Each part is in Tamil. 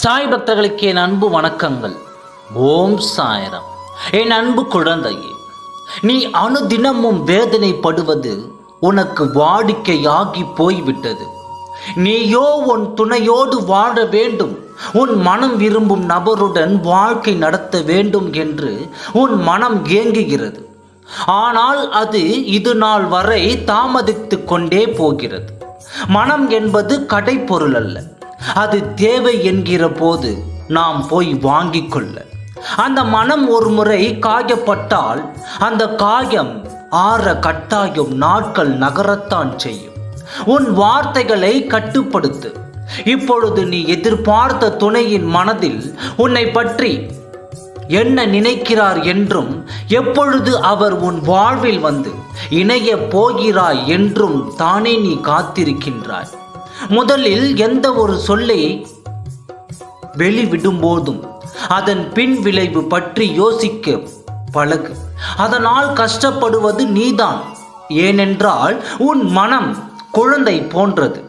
சாய் பக்தர்களுக்கு என் அன்பு வணக்கங்கள். ஓம் சாய்ராம். என் அன்பு குழந்தையே, நீ அனுதினமும் வேதனைப்படுவது உனக்கு வாடிக்கையாகி போய்விட்டது. நீயோ உன் துணையோடு வாழ வேண்டும், உன் மனம் விரும்பும் நபருடன் வாழ்க்கை நடத்த வேண்டும் என்று உன் மனம் ஏங்குகிறது. ஆனால் அது இது நாள் வரை தாமதித்து கொண்டே போகிறது. மனம் என்பது கடைப்பொருள் அல்ல, அது தேவை என்கிற போது நாம் போய் வாங்கிக் கொள்ள. அந்த மனம் ஒரு முறை காயப்பட்டால் அந்த காயம் ஆற கட்டாயம் நாட்கள் நகரத்தான் செய்யும். உன் வார்த்தைகளை கட்டுப்படுத்து. இப்பொழுது நீ எதிர்பார்த்த துணையின் மனதில் உன்னை பற்றி என்ன நினைக்கிறார் என்றும், எப்பொழுது அவர் உன் வாழ்வில் வந்து இணைய போகிறாய் என்றும் தானே நீ காத்திருக்கின்றாய். முதலில் எந்த ஒரு சொல்லை வெளிவிடும் போதும் அதன் பின் விளைவு பற்றி யோசிக்க பழகு. அதனால் கஷ்டப்படுவது நீதான். ஏனென்றால் உன் மனம் குழந்தை போன்றது.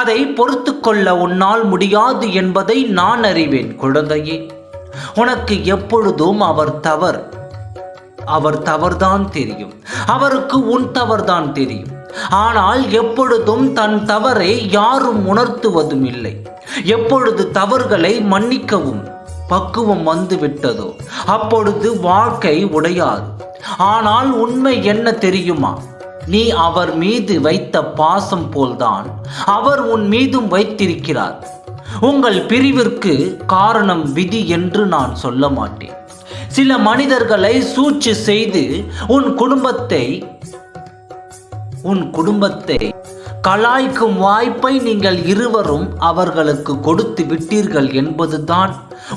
அதை பொறுத்து கொள்ள உன்னால் முடியாது என்பதை நான் அறிவேன். குழந்தையே, உனக்கு எப்பொழுதும் அவர் தவறுதான் தெரியும். அவருக்கு உன் தவறுதான் தெரியும். ஆனால் எப்பொழுதும் தன் தவறை யாரும் உணர்த்துவதும் இல்லை. எப்பொழுது தவறுகளை மன்னிக்கவும் பக்குவம் வந்து விட்டதோ அப்பொழுது வாழ்க்கை உடையாது. ஆனால் உண்மை என்ன தெரியுமா? நீ அவர் மீது வைத்த பாசம் போல்தான் அவர் உன் மீதும் வைத்திருக்கிறார். உங்கள் பிரிவிற்கு காரணம் விதி என்று நான் சொல்ல மாட்டேன். சில மனிதர்களை சூழ்ச்சி செய்து உன் குடும்பத்தை கலாய்க்கும் வாய்ப்பை நீங்கள் இருவரும் அவர்களுக்கு கொடுத்து விட்டீர்கள் என்பதுதான்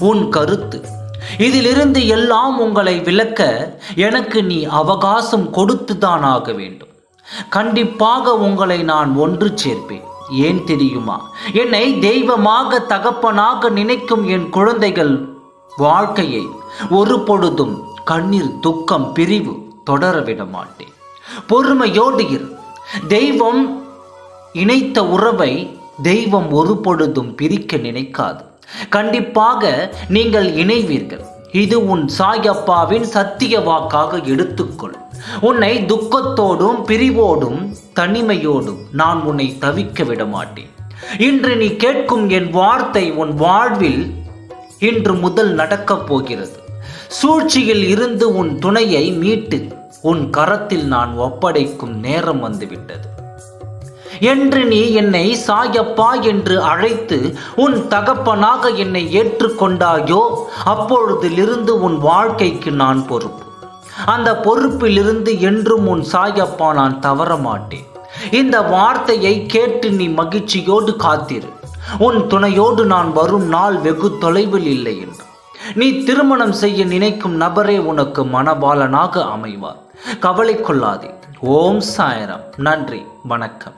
உன் கருத்து. இதிலிருந்து எல்லாம் உங்களை விலக்க எனக்கு நீ அவகாசம் கொடுத்துதான் ஆக வேண்டும். கண்டிப்பாக உங்களை நான் ஒன்று சேர்ப்பேன். ஏன் தெரியுமா? என்னை தெய்வமாக தகப்பனாக நினைக்கும் என் குழந்தைகள் வாழ்க்கையை ஒரு பொழுதும் கண்ணீர், துக்கம், பிரிவு தொடர விட மாட்டேன். பொறுமையோடு இரு. தெய்வம் இணைத்த உறவை தெய்வம் ஒரு பொழுதும் பிரிக்க நினைக்காது. கண்டிப்பாக நீங்கள் இணைவீர்கள். இது உன் சாயப்பாவின் சத்திய வாக்காக எடுத்துக்கொள். உன்னை துக்கத்தோடும் பிரிவோடும் தனிமையோடும் நான் உன்னை தவிக்க விட மாட்டேன். இன்று நீ கேட்கும் என் வார்த்தை உன் வாழ்வில் இன்று முதல் நடக்கப் போகிறது. சூழ்ச்சியில் இருந்து உன் துணையை மீட்டு உன் கரத்தில் நான் ஒப்படைக்கும் நேரம் வந்துவிட்டது. என்று நீ என்னை சாயப்பா என்று அழைத்து உன் தகப்பனாக என்னை ஏற்றுக்கொண்டாயோ அப்பொழுதிலிருந்து உன் வாழ்க்கைக்கு நான் பொறுப்பு. அந்த பொறுப்பிலிருந்து என்றும் உன் சாயப்பா நான் தவற மாட்டேன். இந்த வார்த்தையை கேட்டு நீ மகிழ்ச்சியோடு காத்திரு. உன் துணையோடு நான் வரும் நாள் வெகு தொலைவில் இல்லை என்று. நீ திருமணம் செய்ய நினைக்கும் நபரே உனக்கு மணவாளனாக அமைவார். கவலை கொள்ளாதே. ஓம் சாய்ராம். நன்றி, வணக்கம்.